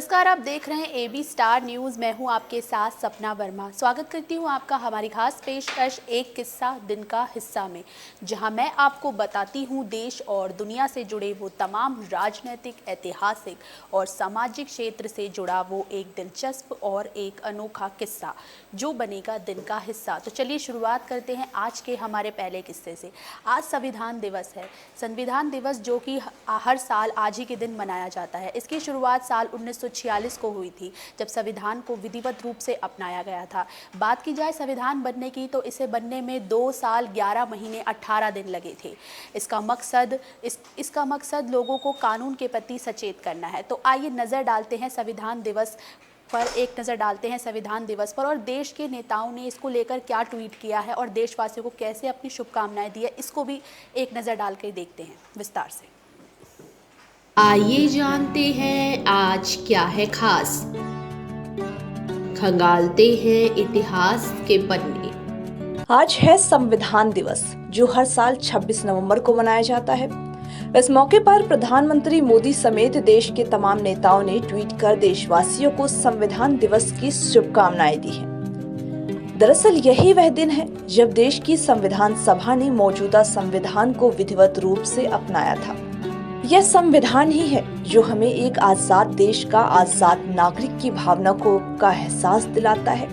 नमस्कार, आप देख रहे हैं एबी स्टार न्यूज़। मैं हूं आपके साथ सपना वर्मा। स्वागत करती हूं आपका हमारी खास पेशकश एक किस्सा दिन का हिस्सा में, जहां मैं आपको बताती हूं देश और दुनिया से जुड़े वो तमाम राजनीतिक, ऐतिहासिक और सामाजिक क्षेत्र से जुड़ा वो एक दिलचस्प और एक अनोखा किस्सा जो बनेगा दिन का हिस्सा। तो चलिए शुरुआत करते हैं आज के हमारे पहले किस्से से। आज संविधान दिवस है। संविधान दिवस जो कि हर साल आज ही के दिन मनाया जाता है। इसकी शुरुआत साल 1946 को हुई थी, जब संविधान को विधिवत रूप से अपनाया गया था। बात की जाए संविधान बनने की, तो इसे बनने में 2 साल 11 महीने 18 दिन लगे थे। इसका मकसद लोगों को कानून के प्रति सचेत करना है। तो आइए नज़र डालते हैं संविधान दिवस पर और देश के नेताओं ने इसको लेकर क्या ट्वीट किया है और देशवासियों को कैसे अपनी शुभकामनाएं दी है, इसको भी एक नज़र डाल कर देखते हैं विस्तार से। आइए जानते हैं आज क्या है खास। खंगालते हैं इतिहास के पन्ने। आज है संविधान दिवस, जो हर साल 26 नवंबर को मनाया जाता है। इस मौके पर प्रधानमंत्री मोदी समेत देश के तमाम नेताओं ने ट्वीट कर देशवासियों को संविधान दिवस की शुभकामनाएं दी हैं। दरअसल यही वह दिन है जब देश की संविधान सभा ने मौजूदा संविधान को विधिवत रूप से अपनाया था। यह संविधान ही है जो हमें एक आजाद देश का आजाद नागरिक की भावना का एहसास दिलाता है।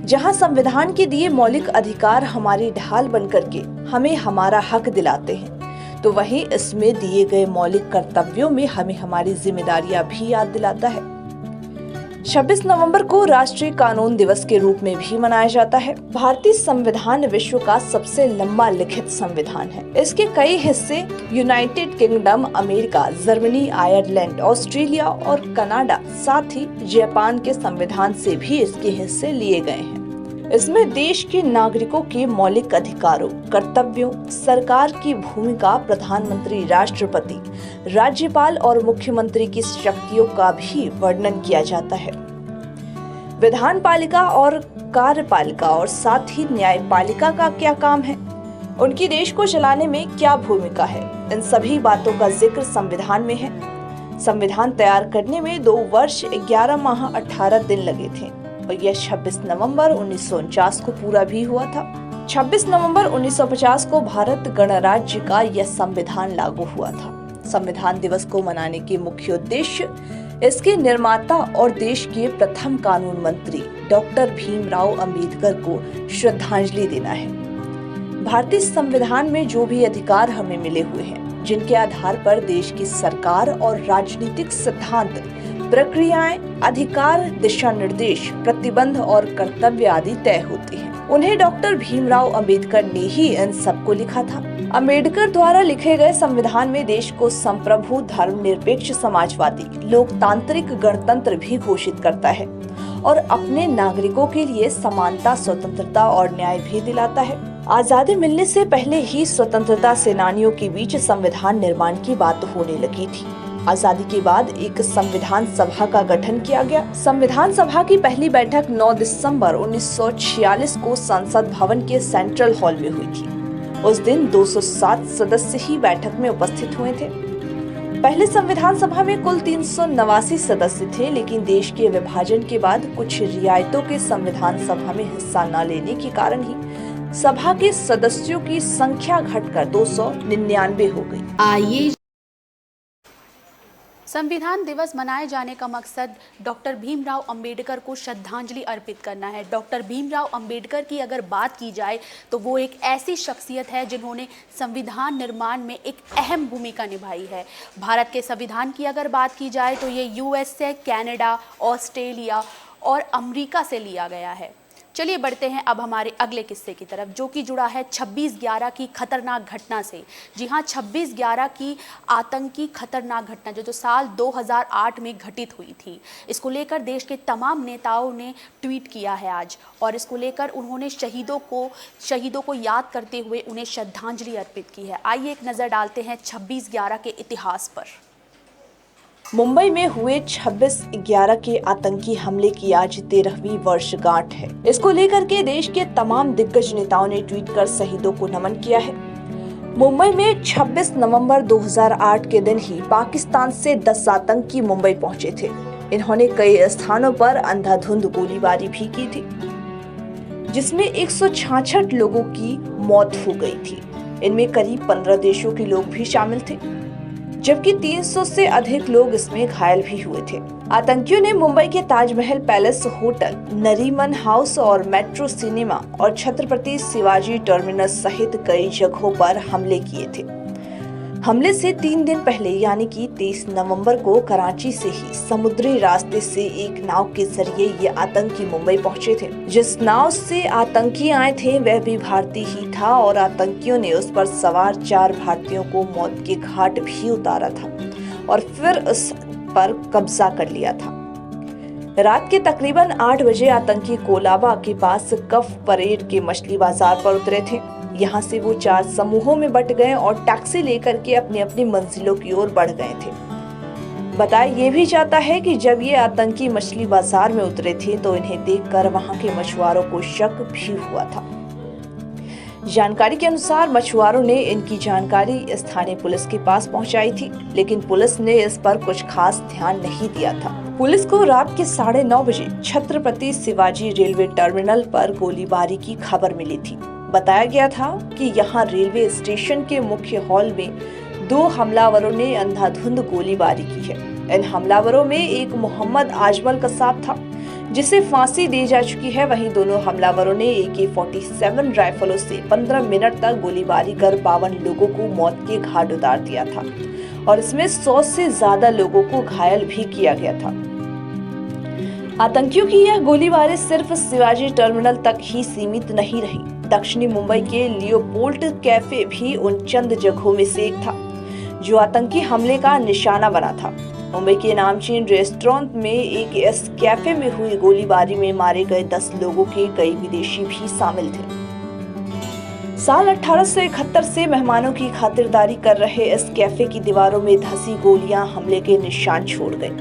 जहां संविधान के दिए मौलिक अधिकार हमारी ढाल बनकर के हमें हमारा हक दिलाते हैं, तो वहीं इसमें दिए गए मौलिक कर्तव्यों में हमें हमारी जिम्मेदारियां भी याद दिलाता है। 26 नवंबर को राष्ट्रीय कानून दिवस के रूप में भी मनाया जाता है। भारतीय संविधान विश्व का सबसे लंबा लिखित संविधान है। इसके कई हिस्से United kingdom, America, Germany, Ireland, Australia और कनाडा, साथ ही जापान के संविधान से भी इसके हिस्से लिए गए हैं। इसमें देश के नागरिकों के मौलिक अधिकारों, कर्तव्यों, सरकार की भूमिका, प्रधानमंत्री, राष्ट्रपति, राज्यपाल और मुख्यमंत्री की शक्तियों का भी वर्णन किया जाता है। विधान पालिका और कार्यपालिका और साथ ही न्यायपालिका का क्या काम है, उनकी देश को चलाने में क्या भूमिका है, इन सभी बातों का जिक्र संविधान में है। संविधान तैयार करने में 2 वर्ष 11 माह 18 दिन लगे थे और यह 26 नवंबर 1949 को पूरा भी हुआ था। 26 नवंबर 1950 को भारत गणराज्य का यह संविधान लागू हुआ था। संविधान दिवस को मनाने के मुख्य उद्देश्य इसके निर्माता और देश के प्रथम कानून मंत्री डॉक्टर भीमराव अंबेडकर को श्रद्धांजलि देना है। भारतीय संविधान में जो भी अधिकार हमें मिले हुए हैं, जिनके आधार पर देश की सरकार और राजनीतिक सिद्धांत, प्रक्रियाएं, अधिकार, दिशा निर्देश, प्रतिबंध और कर्तव्य आदि तय होते हैं, उन्हें डॉक्टर भीमराव अंबेडकर ने ही इन सबको लिखा था। अंबेडकर द्वारा लिखे गए संविधान में देश को संप्रभु, धर्मनिरपेक्ष, समाजवादी, लोकतांत्रिक गणतंत्र भी घोषित करता है और अपने नागरिकों के लिए समानता, स्वतंत्रता और न्याय भी दिलाता है। आजादी मिलने से पहले ही स्वतंत्रता सेनानियों के बीच संविधान निर्माण की बात होने लगी थी। आजादी के बाद एक संविधान सभा का गठन किया गया। संविधान सभा की पहली बैठक 9 दिसंबर 1946 को संसद भवन के सेंट्रल हॉल में हुई थी। उस दिन 207 सदस्य ही बैठक में उपस्थित हुए थे। पहले संविधान सभा में कुल 389 सदस्य थे, लेकिन देश के विभाजन के बाद कुछ रियायतों के संविधान सभा में हिस्सा न लेने के कारण ही सभा के सदस्यों की संख्या घटकर 299 हो गई। आइए संविधान दिवस मनाए जाने का मकसद डॉक्टर भीमराव अंबेडकर को श्रद्धांजलि अर्पित करना है। डॉक्टर भीमराव अंबेडकर की अगर बात की जाए तो वो एक ऐसी शख्सियत है जिन्होंने संविधान निर्माण में एक अहम भूमिका निभाई है। भारत के संविधान की अगर बात की जाए तो ये यूएसए, कनाडा, ऑस्ट्रेलिया और अमेरिका से लिया गया है। चलिए बढ़ते हैं अब हमारे अगले किस्से की तरफ, जो कि जुड़ा है 26/11 की खतरनाक घटना से। जी हाँ, 26/11 की आतंकी खतरनाक घटना जो साल 2008 में घटित हुई थी। इसको लेकर देश के तमाम नेताओं ने ट्वीट किया है आज, और इसको लेकर उन्होंने शहीदों को याद करते हुए उन्हें श्रद्धांजलि अर्पित की है। आइए एक नज़र डालते हैं 26/11 के इतिहास पर। मुंबई में हुए 26/11 के आतंकी हमले की आज 13वीं वर्षगांठ है। इसको लेकर के देश के तमाम दिग्गज नेताओं ने ट्वीट कर शहीदों को नमन किया है। मुंबई में 26 नवंबर 2008 के दिन ही पाकिस्तान से 10 आतंकी मुंबई पहुंचे थे। इन्होंने कई स्थानों पर अंधाधुंध गोलीबारी भी की थी, जिसमें 166 लोगों की मौत हो गई थी। इनमें करीब 15 देशों के लोग भी शामिल थे, जबकि 300 से अधिक लोग इसमें घायल भी हुए थे। आतंकियों ने मुंबई के Taj Mahal palace hotel, Nariman house और मेट्रो सिनेमा और छत्रपति शिवाजी टर्मिनस सहित कई जगहों पर हमले किए थे। हमले से 3 दिन पहले यानी कि 23 नवंबर को कराची से ही समुद्री रास्ते से एक नाव के जरिए ये आतंकी मुंबई पहुंचे थे। जिस नाव से आतंकी आए थे वह भी भारतीय ही था और आतंकियों ने उस पर सवार 4 भारतीयों को मौत के घाट भी उतारा था और फिर उस पर कब्जा कर लिया था। रात के तकरीबन 8 बजे आतंकी कोलाबा के पास कफ परेड के मछली बाजार पर उतरे थे। यहाँ से वो 4 समूहों में बट गए और टैक्सी लेकर के अपनी अपनी मंजिलों की ओर बढ़ गए थे। बताया ये भी जाता है कि जब ये आतंकी मछली बाजार में उतरे थे तो इन्हें देखकर वहां के मछुआरों को शक भी हुआ था। जानकारी के अनुसार मछुआरों ने इनकी जानकारी स्थानीय पुलिस के पास पहुंचाई थी, लेकिन पुलिस ने इस पर कुछ खास ध्यान नहीं दिया था। पुलिस को रात के 9:30 बजे छत्रपति शिवाजी रेलवे टर्मिनल पर गोलीबारी की खबर मिली थी। बताया गया था कि यहाँ रेलवे स्टेशन के मुख्य हॉल में 2 हमलावरों ने अंधाधुंध गोलीबारी की है। इन हमलावरों में एक मोहम्मद आजमल कसाब था, जिसे फांसी दी जा चुकी है। वहीं दोनों हमलावरों ने AK-47 राइफलों से 15 मिनट तक गोलीबारी कर 52 लोगों को मौत के घाट उतार दिया था और इसमें 100 से ज्यादा लोगों को घायल भी किया गया था। आतंकियों की यह गोलीबारी सिर्फ शिवाजी टर्मिनल तक ही सीमित नहीं रही। दक्षिणी मुंबई के लियोपोल्ड कैफे भी उन चंद जगहों में से एक था जो आतंकी हमले का निशाना बना था। मुंबई के नामचीन रेस्टोरेंट में एक इस कैफे में हुई गोलीबारी में मारे गए 10 लोगों के कई विदेशी भी शामिल थे। साल 1871 से मेहमानों की खातिरदारी कर रहे इस कैफे की दीवारों में धंसी गोलियां हमले के निशान छोड़ गई।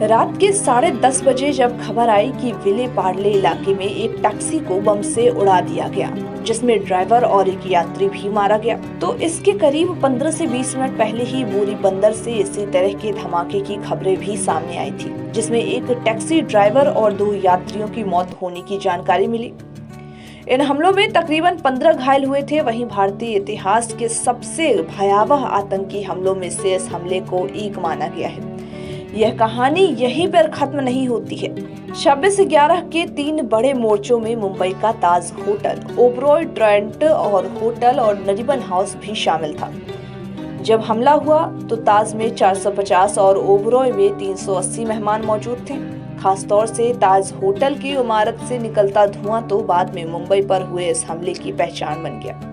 रात के 10:30 बजे जब खबर आई कि विले पार्ले इलाके में एक टैक्सी को बम से उड़ा दिया गया, जिसमें ड्राइवर और एक यात्री भी मारा गया, तो इसके करीब 15 से 20 मिनट पहले ही बोरी बंदर से इसी तरह के धमाके की खबरें भी सामने आई थी, जिसमें एक टैक्सी ड्राइवर और 2 यात्रियों की मौत होने की जानकारी मिली। इन हमलों में तकरीबन 15 घायल हुए थे। वहीं भारतीय इतिहास के सबसे भयावह आतंकी हमलों में से इस हमले को एक माना गया है। यह कहानी यहीं पर खत्म नहीं होती है। 26/11 के 3 बड़े मोर्चों में मुंबई का ताज होटल, ओबरॉय ट्रेंट और होटल और नरीमन हाउस भी शामिल था। जब हमला हुआ तो ताज में 450 और ओबरॉय में 380 मेहमान मौजूद थे। खासतौर से ताज होटल की इमारत से निकलता धुआं तो बाद में मुंबई पर हुए इस हमले की पहचान बन गया।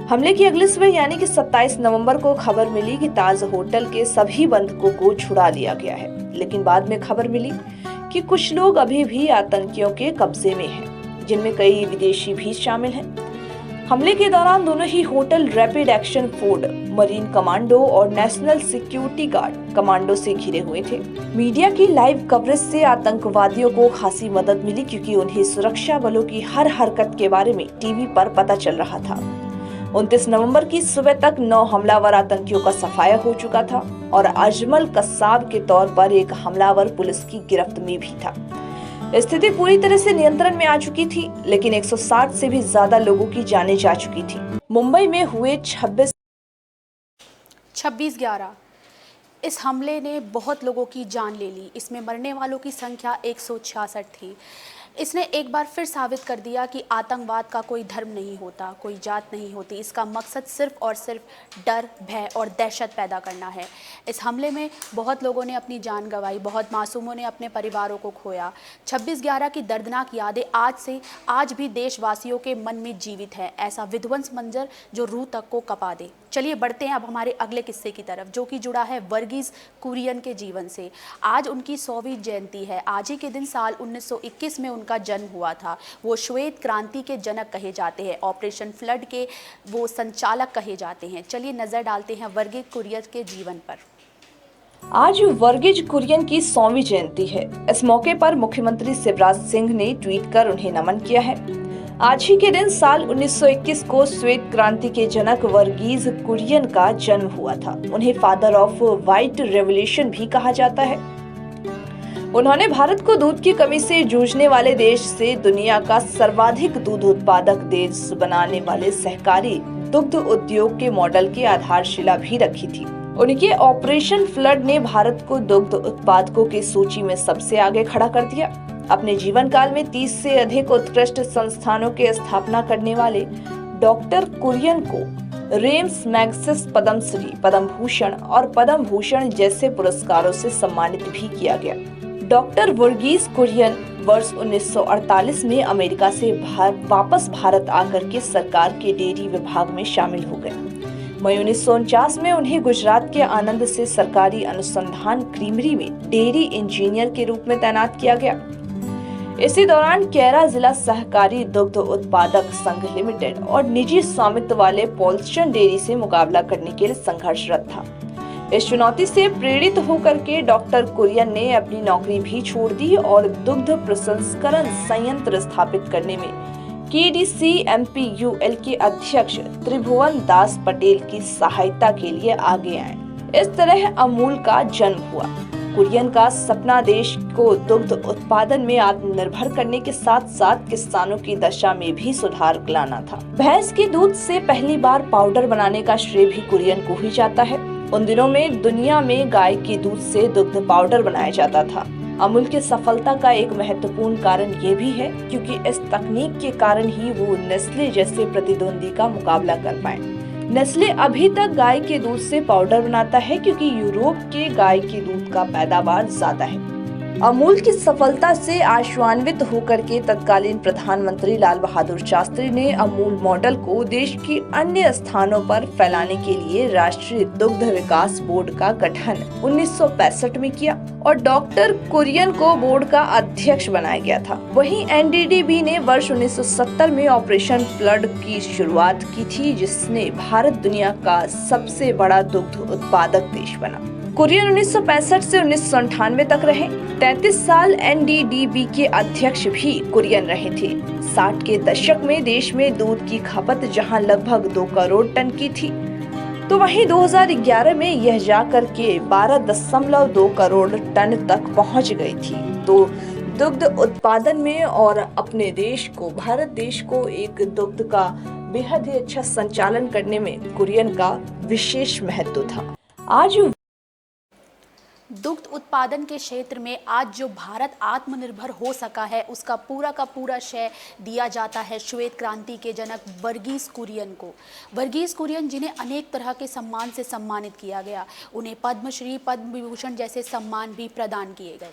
हमले की अगली सुबह यानी कि 27 नवंबर को खबर मिली कि ताज होटल के सभी बंधकों को छुड़ा लिया गया है, लेकिन बाद में खबर मिली कि कुछ लोग अभी भी आतंकियों के कब्जे में हैं, जिनमें कई विदेशी भी शामिल हैं। हमले के दौरान दोनों ही hotel rapid action force, marine commando और नेशनल सिक्योरिटी गार्ड कमांडो से घिरे हुए थे। मीडिया की लाइव कवरेज से आतंकवादियों को खासी मदद मिली, क्योंकि उन्हें सुरक्षा बलों की हर हरकत के बारे में टीवी पर पता चल रहा था। 29 नवंबर की सुबह तक 9 हमलावर आतंकियों का सफाया हो चुका था और अजमल कसाब के तौर पर एक हमलावर पुलिस की गिरफ्त में भी था। स्थिति पूरी तरह से नियंत्रण में आ चुकी थी, लेकिन 160 से भी ज्यादा लोगों की जानें जा चुकी थी। मुंबई में हुए 26/11 इस हमले ने बहुत लोगों की जान ले ली। इसमें मरने वालों की संख्या 166 थी। इसने एक बार फिर साबित कर दिया कि आतंकवाद का कोई धर्म नहीं होता, कोई जात नहीं होती। इसका मकसद सिर्फ और सिर्फ डर, भय और दहशत पैदा करना है। इस हमले में बहुत लोगों ने अपनी जान गंवाई, बहुत मासूमों ने अपने परिवारों को खोया। 26/11 की दर्दनाक यादें आज भी देशवासियों के मन में जीवित है। ऐसा विध्वंस मंजर जो रूह तक को कपा दे। चलिए बढ़ते हैं अब हमारे अगले किस्से की तरफ, जो कि जुड़ा है वर्गीज कुरियन के जीवन से। आज उनकी 100वीं जयंती है। आज ही के दिन साल 1921 में उनका जन्म हुआ था। वो श्वेत क्रांति के जनक कहे जाते हैं। ऑपरेशन फ्लड के वो संचालक कहे जाते हैं। चलिए नजर डालते हैं वर्गीज कुरियन के जीवन पर। आज वर्गीज कुरियन की 100वीं जयंती है। इस मौके पर मुख्यमंत्री शिवराज सिंह ने ट्वीट कर उन्हें नमन किया है। आज ही के दिन साल 1921 को श्वेत क्रांति के जनक वर्गीज कुरियन का जन्म हुआ था। उन्हें फादर ऑफ व्हाइट रेवोल्यूशन भी कहा जाता है। उन्होंने भारत को दूध की कमी से जूझने वाले देश से दुनिया का सर्वाधिक दूध उत्पादक देश बनाने वाले सहकारी दुग्ध उद्योग के मॉडल की आधारशिला भी रखी थी। उनके ऑपरेशन फ्लड ने भारत को दुग्ध उत्पादकों की सूची में सबसे आगे खड़ा कर दिया। अपने जीवन काल में 30 से अधिक उत्कृष्ट संस्थानों की स्थापना करने वाले डॉक्टर कुरियन को रेम्स मैग्सेस पद्मश्री, पद्म भूषण और पद्म भूषण जैसे पुरस्कारों से सम्मानित भी किया गया। डॉक्टर वर्गीस कुरियन वर्ष 1948 में अमेरिका से वापस भारत आकर के सरकार के डेयरी विभाग में शामिल हो गए। मई 1949 में उन्हें गुजरात के आनंद से सरकारी अनुसंधान क्रीमरी में डेयरी इंजीनियर के रूप में तैनात किया गया। इसी दौरान कैरा जिला सहकारी दुग्ध उत्पादक संघ लिमिटेड और निजी स्वामित्व वाले पॉल्स्टन डेयरी से मुकाबला करने के लिए संघर्षरत था। इस चुनौती से प्रेरित होकर के डॉक्टर कुरियन ने अपनी नौकरी भी छोड़ दी और दुग्ध प्रसंस्करण संयंत्र स्थापित करने में KDCMPUL के अध्यक्ष त्रिभुवन दास पटेल की सहायता के लिए आगे आए। इस तरह अमूल का जन्म हुआ। कुरियन का सपना देश को दुग्ध उत्पादन में आत्मनिर्भर करने के साथ साथ किसानों की दशा में भी सुधार लाना था। भैंस के दूध से पहली बार पाउडर बनाने का श्रेय भी कुरियन को ही जाता है। उन दिनों में दुनिया में गाय के दूध से दुग्ध पाउडर बनाया जाता था। अमूल की सफलता का एक महत्वपूर्ण कारण ये भी है क्योंकि इस तकनीक के कारण ही वो नेस्ले जैसे प्रतिद्वंदी का मुकाबला कर पाए। नेस्ले अभी तक गाय के दूध से पाउडर बनाता है क्योंकि यूरोप के गाय के दूध का पैदावार ज्यादा है। अमूल की सफलता से आश्वान्वित होकर के तत्कालीन प्रधानमंत्री लाल बहादुर शास्त्री ने अमूल मॉडल को देश के अन्य स्थानों पर फैलाने के लिए राष्ट्रीय दुग्ध विकास बोर्ड का गठन 1965 में किया और डॉक्टर कुरियन को बोर्ड का अध्यक्ष बनाया गया था। वहीं NDDB ने वर्ष 1970 में ऑपरेशन फ्लड की शुरुआत की थी, जिसने भारत दुनिया का सबसे बड़ा दुग्ध उत्पादक देश बना। कुरियन 1965 से 1998 तक रहे। 33 साल NDDB के अध्यक्ष भी कुरियन रहे थे। 60 के दशक में देश में दूध की खपत जहां लगभग 2 करोड़ टन की थी, तो वहीं 2011 में यह जाकर के 12.2 करोड़ टन तक पहुंच गई थी। तो दुग्ध उत्पादन में और अपने देश को, भारत देश को एक दुग्ध का बेहद ही अच्छा संचालन करने में कुरियन का विशेष महत्व था। आज दुग्ध उत्पादन के क्षेत्र में आज जो भारत आत्मनिर्भर हो सका है, उसका पूरा का पूरा श्रेय दिया जाता है श्वेत क्रांति के जनक वर्गीस कुरियन को। वर्गीस कुरियन, जिन्हें अनेक तरह के सम्मान से सम्मानित किया गया, उन्हें पद्मश्री, पद्म विभूषण जैसे सम्मान भी प्रदान किए गए।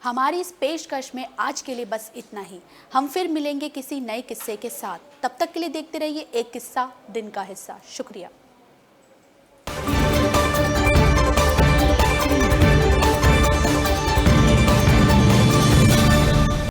हमारी इस पेशकश में आज के लिए बस इतना ही। हम फिर मिलेंगे किसी नए किस्से के साथ। तब तक के लिए देखते रहिए एक किस्सा दिन का हिस्सा। शुक्रिया।